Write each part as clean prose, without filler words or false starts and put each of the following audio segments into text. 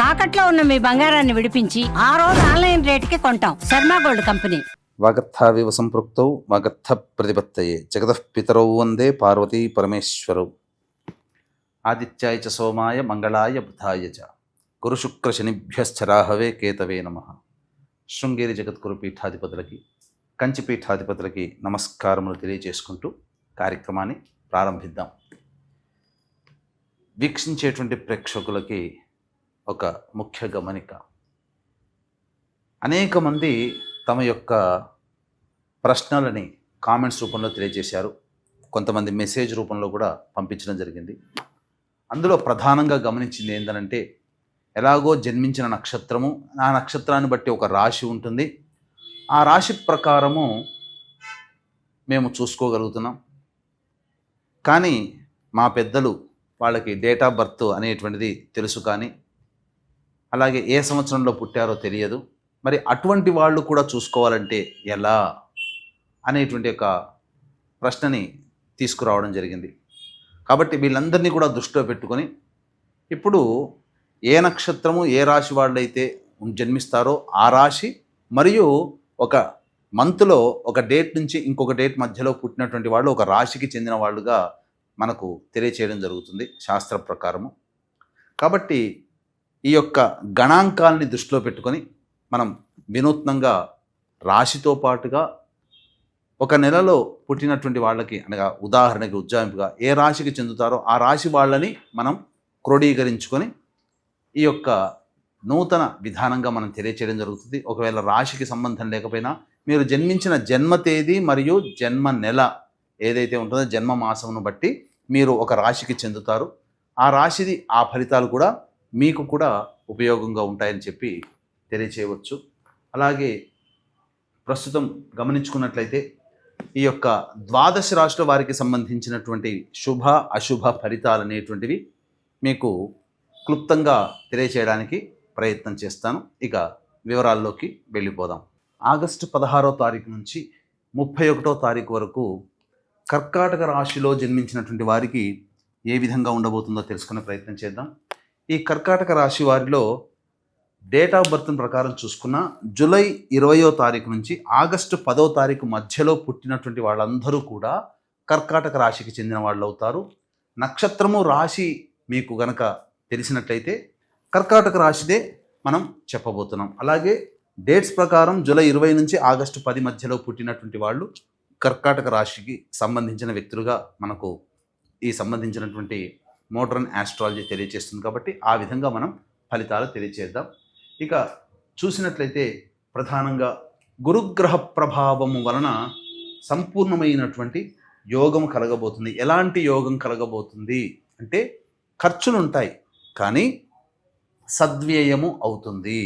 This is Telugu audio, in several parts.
తాకట్లో ఉన్న మీ బంగారాన్ని విడిపించి ఆ రోజు ఆన్లైన్ రేటుకి కొంటాం. Sharma gold company. వాగర్థావివ సంపృక్తౌ వాగర్థ ప్రతిపత్తయే జగతః పితరౌ వందే పార్వతీ పరమేశ్వరౌ. ఆదిత్యాయ చ సోమాయ మంగళాయ బుధాయ చ గురుశుక్ర శనిభ్యశ్చరాహవే కేతవే నమః. శృంగేరి జగద్గురు పీఠాధిపతులకి, కంచి పీఠాధిపతులకి నమస్కారములు తెలియజేసుకుంటూ కార్యక్రమాన్ని ప్రారంభిద్దాం. వీక్షించేటువంటి ప్రేక్షకులకి ఒక ముఖ్య గమనిక. అనేక మంది తమ యొక్క ప్రశ్నలని కామెంట్స్ రూపంలో తెలియజేశారు. కొంతమంది మెసేజ్ రూపంలో కూడా పంపించడం జరిగింది. అందులో ప్రధానంగా గమనించింది ఏంటంటే, ఎలాగో జన్మించిన నక్షత్రము, ఆ నక్షత్రాన్ని బట్టి ఒక రాశి ఉంటుంది, ఆ రాశి ప్రకారము మేము చూసుకోగలుగుతున్నాం. కానీ మా పెద్దలు వాళ్ళకి డేట్ ఆఫ్ బర్త్ అనేటువంటిది తెలుసు, కానీ అలాగే ఏ సంవత్సరంలో పుట్టారో తెలియదు. మరి అటువంటి వాళ్ళు కూడా చూసుకోవాలంటే ఎలా అనేటువంటి ఒక ప్రశ్నని తీసుకురావడం జరిగింది. కాబట్టి వీళ్ళందరినీ కూడా దృష్టిలో పెట్టుకొని, ఇప్పుడు ఏ నక్షత్రము ఏ రాశి వాళ్ళైతే జన్మిస్తారో ఆ రాశి మరియు ఒక మంత్లో ఒక డేట్ నుంచి ఇంకొక డేట్ మధ్యలో పుట్టినటువంటి వాళ్ళు ఒక రాశికి చెందిన వాళ్ళుగా మనకు తెలియచేయడం జరుగుతుంది శాస్త్ర ప్రకారము. కాబట్టి ఈ యొక్క గణాంకాలని దృష్టిలో పెట్టుకొని మనం వినూత్నంగా రాశితో పాటుగా ఒక నెలలో పుట్టినటువంటి వాళ్ళకి, అనగా ఉదాహరణకి ఉజ్జాయింపుగా ఏ రాశికి చెందుతారో ఆ రాశి వాళ్ళని మనం క్రోడీకరించుకొని ఈ యొక్క నూతన విధానంగా మనం తెలియచేయడం జరుగుతుంది. ఒకవేళ రాశికి సంబంధం లేకపోయినా మీరు జన్మించిన జన్మ తేదీ మరియు జన్మ నెల ఏదైతే ఉంటుందో జన్మ మాసమును బట్టి మీరు ఒక రాశికి చెందుతారు. ఆ రాశిది ఆ ఫలితాలు కూడా మీకు కూడా ఉపయోగంగా ఉంటాయని చెప్పి తెలియచేయవచ్చు. అలాగే ప్రస్తుతం గమనించుకున్నట్లయితే ఈ యొక్క ద్వాదశ రాశుల వారికి సంబంధించినటువంటి శుభ అశుభ ఫలితాలు అనేటువంటివి మీకు క్లుప్తంగా తెలియచేయడానికి ప్రయత్నం చేస్తాను. ఇక వివరాల్లోకి వెళ్ళిపోదాం. ఆగస్టు 16వ తారీఖు నుంచి 31వ తారీఖు వరకు కర్కాటక రాశిలో జన్మించినటువంటి వారికి ఏ విధంగా ఉండబోతుందో తెలుసుకునే ప్రయత్నం చేద్దాం. ఈ కర్కాటక రాశి వారిలో డేట్ ఆఫ్ బర్త్ ప్రకారం చూసుకున్న జూలై 20వ తారీఖు నుంచి ఆగస్టు 10వ తారీఖు మధ్యలో పుట్టినటువంటి వాళ్ళందరూ కూడా కర్కాటక రాశికి చెందిన వాళ్ళు అవుతారు. నక్షత్రము రాశి మీకు గనక తెలిసినట్లయితే కర్కాటక రాశిదే మనం చెప్పబోతున్నాం. అలాగే డేట్స్ ప్రకారం జూలై 20 నుంచి ఆగస్టు 10 మధ్యలో పుట్టినటువంటి వాళ్ళు కర్కాటక రాశికి సంబంధించిన వ్యక్తులుగా మనకు ఈ సంబంధించినటువంటి మోడర్న్ ఆస్ట్రాలజీ తెలియజేస్తుంది. కాబట్టి ఆ విధంగా మనం ఫలితాలు తెలియజేద్దాం. ఇక చూసినట్లయితే ప్రధానంగా గురుగ్రహ ప్రభావము వలన సంపూర్ణమైనటువంటి యోగం కలగబోతుంది. ఎలాంటి యోగం కలగబోతుంది అంటే, ఖర్చులు ఉంటాయి కానీ సద్వ్యయము అవుతుంది.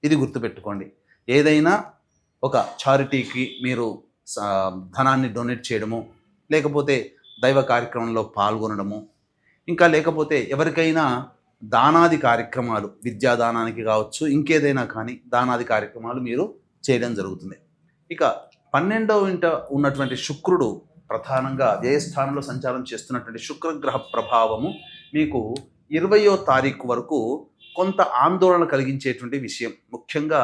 ఇది గుర్తుపెట్టుకోండి. ఏదైనా ఒక చారిటీకి మీరు ధనాన్ని డొనేట్ చేయడము, లేకపోతే దైవ కార్యక్రమంలో పాల్గొనడము, ఇంకా లేకపోతే ఎవరికైనా దానాది కార్యక్రమాలు, విద్యాదానానికి కావచ్చు, ఇంకేదైనా కానీ దానాది కార్యక్రమాలు మీరు చేయడం జరుగుతుంది. ఇక 12వ ఇంట ఉన్నటువంటి శుక్రుడు ప్రధానంగా వ్యయస్థానంలో సంచారం చేస్తున్నటువంటి శుక్రగ్రహ ప్రభావము మీకు 20వ తారీఖు వరకు కొంత ఆందోళన కలిగించేటువంటి విషయం. ముఖ్యంగా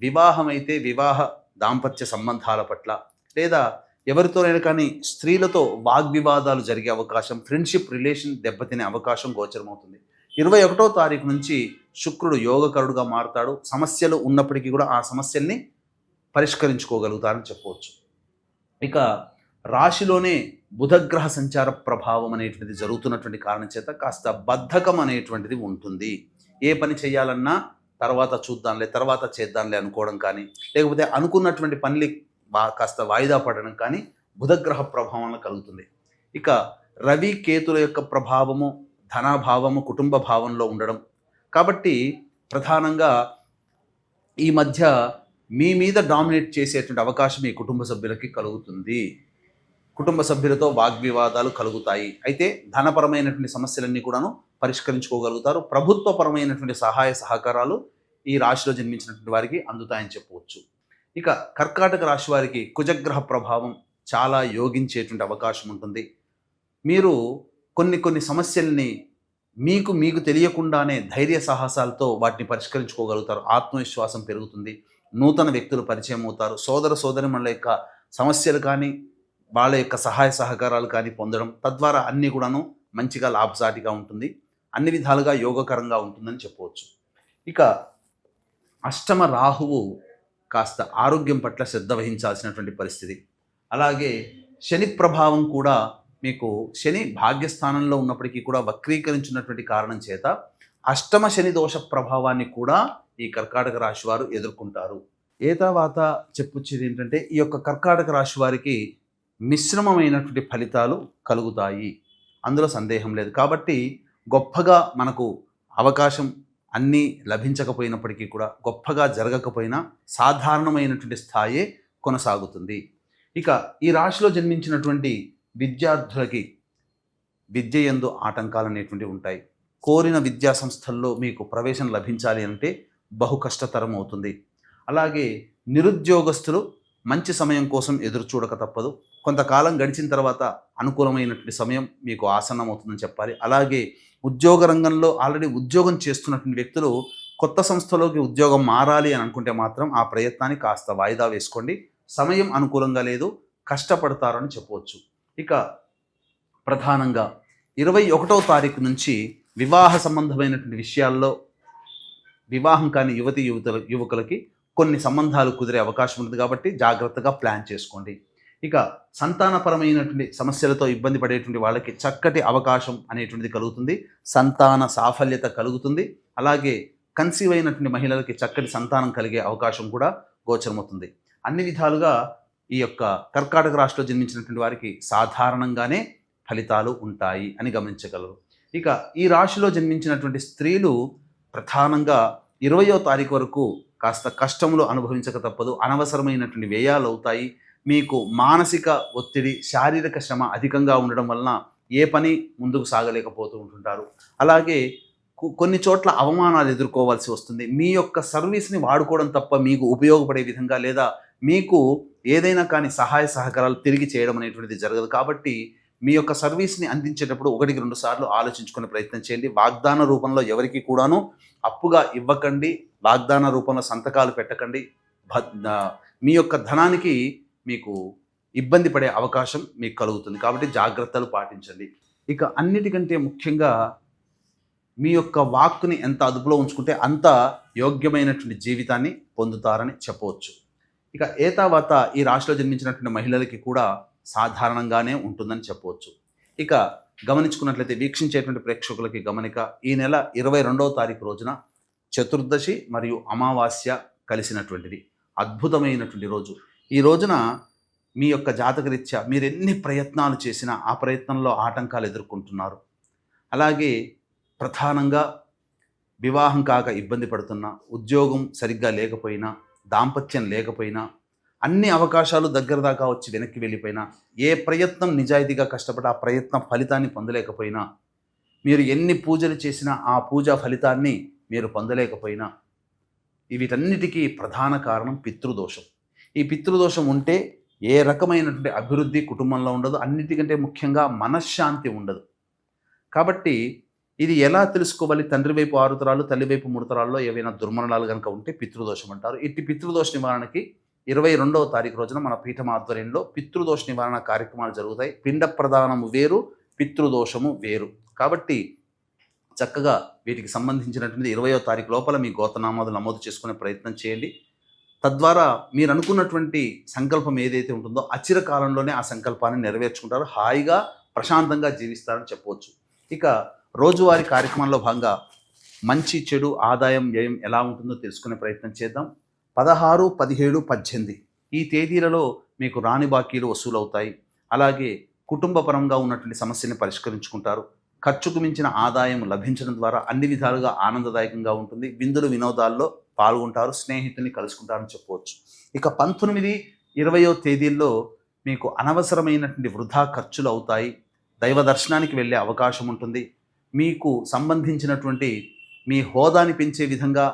వివాహం అయితే వివాహ దాంపత్య సంబంధాల పట్ల, లేదా ఎవరితోనైనా కానీ స్త్రీలతో వాగ్వివాదాలు జరిగే అవకాశం, ఫ్రెండ్షిప్ రిలేషన్ దెబ్బతినే అవకాశం గోచరమవుతుంది. 21వ తారీఖు నుంచి శుక్రుడు యోగకరుడుగా మారుతాడు. సమస్యలు ఉన్నప్పటికీ కూడా ఆ సమస్యల్ని పరిష్కరించుకోగలుగుతారని చెప్పవచ్చు. ఇక రాశిలోనే బుధగ్రహ సంచార ప్రభావం అనేటువంటిది జరుగుతున్నటువంటి కారణం చేత కాస్త బద్ధకం అనేటువంటిది ఉంటుంది. ఏ పని చేయాలన్నా తర్వాత చూద్దాంలే, తర్వాత చేద్దాంలే అనుకోవడం కానీ, లేకపోతే అనుకున్నటువంటి పనులు కాస్త వాయిదా పడడం కానీ బుధగ్రహ ప్రభావం కలుగుతుంది. ఇక రవి కేతుల యొక్క ప్రభావము ధనాభావము కుటుంబ భావంలో ఉండడం కాబట్టి ప్రధానంగా ఈ మధ్య మీ మీద డామినేట్ చేసేటువంటి అవకాశం ఈ కుటుంబ సభ్యులకి కలుగుతుంది. కుటుంబ సభ్యులతో వాగ్వివాదాలు కలుగుతాయి. అయితే ధనపరమైనటువంటి సమస్యలన్నీ కూడాను పరిష్కరించుకోగలుగుతారు. ప్రభుత్వపరమైనటువంటి సహాయ సహకారాలు ఈ రాశిలో జన్మించినటువంటి వారికి అందుతాయని చెప్పవచ్చు. ఇక కర్కాటక రాశి వారికి కుజగ్రహ ప్రభావం చాలా యోగించేటువంటి అవకాశం ఉంటుంది. మీరు కొన్ని సమస్యల్ని మీకు తెలియకుండానే ధైర్య సాహసాలతో వాటిని పరిష్కరించుకోగలుగుతారు. ఆత్మవిశ్వాసం పెరుగుతుంది. నూతన వ్యక్తులు పరిచయం అవుతారు. సోదర సోదరిమణుల యొక్క సమస్యలు కానీ వాళ్ళ యొక్క సహాయ సహకారాలు కానీ పొందడం, తద్వారా అన్నీ కూడాను మంచిగా లాభసాటిగా ఉంటుంది. అన్ని విధాలుగా యోగకరంగా ఉంటుందని చెప్పవచ్చు. ఇక అష్టమ రాహువు కాస్త ఆరోగ్యం పట్ల శ్రద్ధ వహించాల్సినటువంటి పరిస్థితి. అలాగే శని ప్రభావం కూడా మీకు శని భాగ్యస్థానంలో ఉన్నప్పటికీ కూడా వక్రీకరించినటువంటి కారణం చేత అష్టమ శని దోష ప్రభావాన్ని కూడా ఈ కర్కాటక రాశి వారు ఎదుర్కొంటారు. ఏతావాత చెప్పొచ్చేది ఏంటంటే ఈ యొక్క కర్కాటక రాశి వారికి మిశ్రమమైనటువంటి ఫలితాలు కలుగుతాయి, అందులో సందేహం లేదు. కాబట్టి గొప్పగా మనకు అవకాశం అన్నీ లభించకపోయినప్పటికీ కూడా, గొప్పగా జరగకపోయినా సాధారణమైనటువంటి స్థాయే కొనసాగుతుంది. ఇక ఈ రాశిలో జన్మించినటువంటి విద్యార్థులకి విద్య యందు ఆటంకాలు అనేటువంటివి ఉంటాయి. కోరిన విద్యా సంస్థల్లో మీకు ప్రవేశం లభించాలి అంటే బహు కష్టతరం అవుతుంది. అలాగే నిరుద్యోగస్తులు మంచి సమయం కోసం ఎదురు చూడక తప్పదు. కొంతకాలం గడిచిన తర్వాత అనుకూలమైనటువంటి సమయం మీకు ఆసన్నమవుతుందని చెప్పాలి. అలాగే ఉద్యోగ రంగంలో ఆల్రెడీ ఉద్యోగం చేస్తున్నటువంటి వ్యక్తులు కొత్త సంస్థలోకి ఉద్యోగం మారాలి అని అనుకుంటే మాత్రం ఆ ప్రయత్నాన్ని కాస్త వాయిదా వేసుకోండి. సమయం అనుకూలంగా లేదు, కష్టపడతారని చెప్పవచ్చు. ఇక ప్రధానంగా 21వ తారీఖు నుంచి వివాహ సంబంధమైనటువంటి విషయాల్లో వివాహం కాని యువకులకి కొన్ని సంబంధాలు కుదిరే అవకాశం ఉంటుంది. కాబట్టి జాగ్రత్తగా ప్లాన్ చేసుకోండి. ఇక సంతానపరమైనటువంటి సమస్యలతో ఇబ్బంది పడేటువంటి వాళ్ళకి చక్కటి అవకాశం అనేటువంటిది కలుగుతుంది. సంతాన సాఫల్యత కలుగుతుంది. అలాగే కన్సీవ్ అయినటువంటి మహిళలకి చక్కటి సంతానం కలిగే అవకాశం కూడా గోచరమవుతుంది. అన్ని విధాలుగా ఈ యొక్క కర్కాటక రాశిలో జన్మించినటువంటి వారికి సాధారణంగానే ఫలితాలు ఉంటాయి అని గమనించగలరు. ఇక ఈ రాశిలో జన్మించినటువంటి స్త్రీలు ప్రధానంగా 20వ తారీఖు వరకు కాస్త కష్టములు అనుభవించక తప్పదు. అనవసరమైనటువంటి వ్యయాలు అవుతాయి. మీకు మానసిక ఒత్తిడి, శారీరక శ్రమ అధికంగా ఉండడం వలన ఏ పని ముందుకు సాగలేకపోతూ ఉంటుంటారు. అలాగే కొన్ని చోట్ల అవమానాలు ఎదుర్కోవాల్సి వస్తుంది. మీ యొక్క సర్వీస్ని వాడుకోవడం తప్ప మీకు ఉపయోగపడే విధంగా లేదా మీకు ఏదైనా కానీ సహాయ సహకారాలు తిరిగి చేయడం అనేటువంటిది జరగదు. కాబట్టి మీ యొక్క సర్వీస్ని అందించేటప్పుడు 1-2 సార్లు ఆలోచించుకునే ప్రయత్నం చేయండి. వాగ్దాన రూపంలో ఎవరికి కూడాను అప్పుగా ఇవ్వకండి. వాగ్దాన రూపంలో సంతకాలు పెట్టకండి. మీ యొక్క ధనానికి మీకు ఇబ్బంది పడే అవకాశం మీకు కలుగుతుంది. కాబట్టి జాగ్రత్తలు పాటించండి. ఇక అన్నిటికంటే ముఖ్యంగా మీ యొక్క వాక్కుని ఎంత అదుపులో ఉంచుకుంటే అంత యోగ్యమైనటువంటి జీవితాన్ని పొందుతారని చెప్పవచ్చు. ఇక ఏతావాత ఈ రాశిలో జన్మించినటువంటి మహిళలకి కూడా సాధారణంగానే ఉంటుందని చెప్పవచ్చు. ఇక గమనించుకున్నట్లయితే వీక్షించేటువంటి ప్రేక్షకులకి గమనిక, ఈ నెల 22వ తారీఖు రోజున చతుర్దశి మరియు అమావాస్య కలిసినటువంటిది అద్భుతమైనటువంటి రోజు. ఈ రోజున మీ యొక్క జాతకరీత్యా మీరు ఎన్ని ప్రయత్నాలు చేసినా ఆ ప్రయత్నంలో ఆటంకాలు ఎదుర్కొంటున్నారు. అలాగే ప్రధానంగా వివాహం కాక ఇబ్బంది పడుతున్నా, ఉద్యోగం సరిగ్గా లేకపోయినా, దాంపత్యం లేకపోయినా, అన్ని అవకాశాలు దగ్గర దాకా వచ్చి వెనక్కి వెళ్ళిపోయినా, ఏ ప్రయత్నం నిజాయితీగా కష్టపడి ఆ ప్రయత్నం ఫలితాన్ని పొందలేకపోయినా, మీరు ఎన్ని పూజలు చేసినా ఆ పూజా ఫలితాన్ని మీరు పొందలేకపోయినా, వీటన్నిటికీ ప్రధాన కారణం పితృదోషం. ఈ పితృదోషం ఉంటే ఏ రకమైనటువంటి అభివృద్ధి కుటుంబంలో ఉండదు. అన్నిటికంటే ముఖ్యంగా మనశ్శాంతి ఉండదు. కాబట్టి ఇది ఎలా తెలుసుకోవాలి? తండ్రి వైపు 6 తరాలు, తల్లి వైపు 3 తరాల్లో ఏవైనా దుర్మరణాలు కనుక ఉంటే పితృదోషం అంటారు. ఇట్టి పితృదోష నివారణకి 22వ తారీఖు రోజున మన పీఠం ఆధ్వర్యంలో పితృదోష నివారణ కార్యక్రమాలు జరుగుతాయి. పిండ ప్రదానము వేరు, పితృదోషము వేరు. కాబట్టి చక్కగా వీటికి సంబంధించినటువంటి 20వ తారీఖు లోపల మీ గోత్రనామాలు నమోదు చేసుకునే ప్రయత్నం చేయండి. తద్వారా మీరు అనుకున్నటువంటి సంకల్పం ఏదైతే ఉంటుందో అచిర కాలంలోనే ఆ సంకల్పాన్ని నెరవేర్చుకుంటారు. హాయిగా ప్రశాంతంగా జీవిస్తారని చెప్పవచ్చు. ఇక రోజువారీ కార్యక్రమంలో భాగంగా మంచి చెడు ఆదాయం వ్యయం ఎలా ఉంటుందో తెలుసుకునే ప్రయత్నం చేద్దాం. 16, 17, 18 ఈ తేదీలలో మీకు రాని బాకీలు వసూలవుతాయి. అలాగే కుటుంబపరంగా ఉన్నటువంటి సమస్యని పరిష్కరించుకుంటారు. ఖర్చుకు మించిన ఆదాయం లభించడం ద్వారా అన్ని విధాలుగా ఆనందదాయకంగా ఉంటుంది. విందులు వినోదాల్లో పాల్గొంటారు, స్నేహితుల్ని కలుసుకుంటారని చెప్పవచ్చు. ఇక 19, 20వ తేదీల్లో మీకు అనవసరమైనటువంటి వృధా ఖర్చులు అవుతాయి. దైవ దర్శనానికి వెళ్ళే అవకాశం ఉంటుంది. మీకు సంబంధించినటువంటి మీ హోదాని పెంచే విధంగా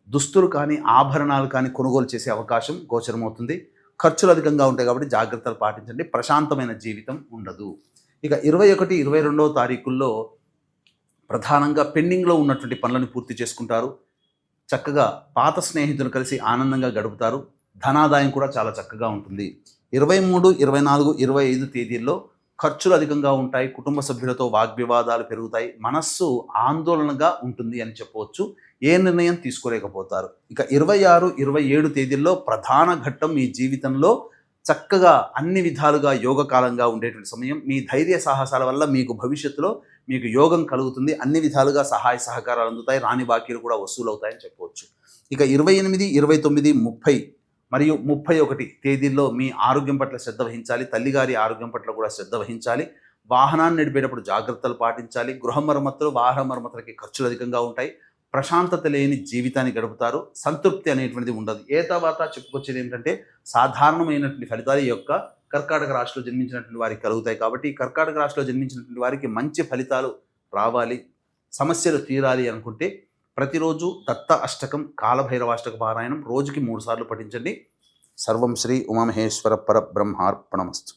దుస్తులు కానీ ఆభరణాలు కానీ కొనుగోలు చేసే అవకాశం గోచరమవుతుంది. ఖర్చులు అధికంగా ఉంటాయి కాబట్టి జాగ్రత్తలు పాటించండి. ప్రశాంతమైన జీవితం ఉండదు. ఇక 21, 22వ తారీఖుల్లో ప్రధానంగా పెండింగ్లో ఉన్నటువంటి పనులను పూర్తి చేసుకుంటారు. చక్కగా పాత స్నేహితులు కలిసి ఆనందంగా గడుపుతారు. ధనాదాయం కూడా చాలా చక్కగా ఉంటుంది. 23, 24, 25 తేదీల్లో ఖర్చులు అధికంగా ఉంటాయి. కుటుంబ సభ్యులతో వాగ్వివాదాలు పెరుగుతాయి. మనస్సు ఆందోళనగా ఉంటుంది అని చెప్పవచ్చు. ఏ నిర్ణయం తీసుకోలేకపోతారు. ఇక 26, 27 తేదీల్లో ప్రధాన ఘట్టం మీ జీవితంలో చక్కగా అన్ని విధాలుగా యోగకాలంగా ఉండేటువంటి సమయం. మీ ధైర్య సాహసాల వల్ల మీకు భవిష్యత్తులో మీకు యోగం కలుగుతుంది. అన్ని విధాలుగా సహాయ సహకారాలు అందుతాయి. రాని బాకీలు కూడా వసూలు అవుతాయని చెప్పవచ్చు. ఇక 28, 29, 30 మరియు 31 తేదీల్లో మీ ఆరోగ్యం పట్ల శ్రద్ధ వహించాలి. తల్లిగారి ఆరోగ్యం పట్ల కూడా శ్రద్ధ వహించాలి. వాహనాన్ని నడిపేటప్పుడు జాగ్రత్తలు పాటించాలి. గృహ మరమ్మతులు, వాహన మరమ్మతులకి ఖర్చులు అధికంగా ఉంటాయి. ప్రశాంతత లేని జీవితాన్ని గడుపుతారు. సంతృప్తి అనేటువంటిది ఉండదు. ఏ తర్వాత చెప్పుకొచ్చేది ఏంటంటే సాధారణమైనటువంటి ఫలితాలు ఈ యొక్క కర్కాటక రాశిలో జన్మించినటువంటి వారికి కలుగుతాయి. కాబట్టి ఈ కర్కాటక రాశిలో జన్మించినటువంటి వారికి మంచి ఫలితాలు రావాలి, సమస్యలు తీరాలి అనుకుంటే ప్రతిరోజు దత్త అష్టకం, కాలభైరవాష్టక పారాయణం రోజుకి 3 సార్లు పఠించండి. సర్వం శ్రీ ఉమామహేశ్వర పరబ్రహ్మార్పణమస్తు.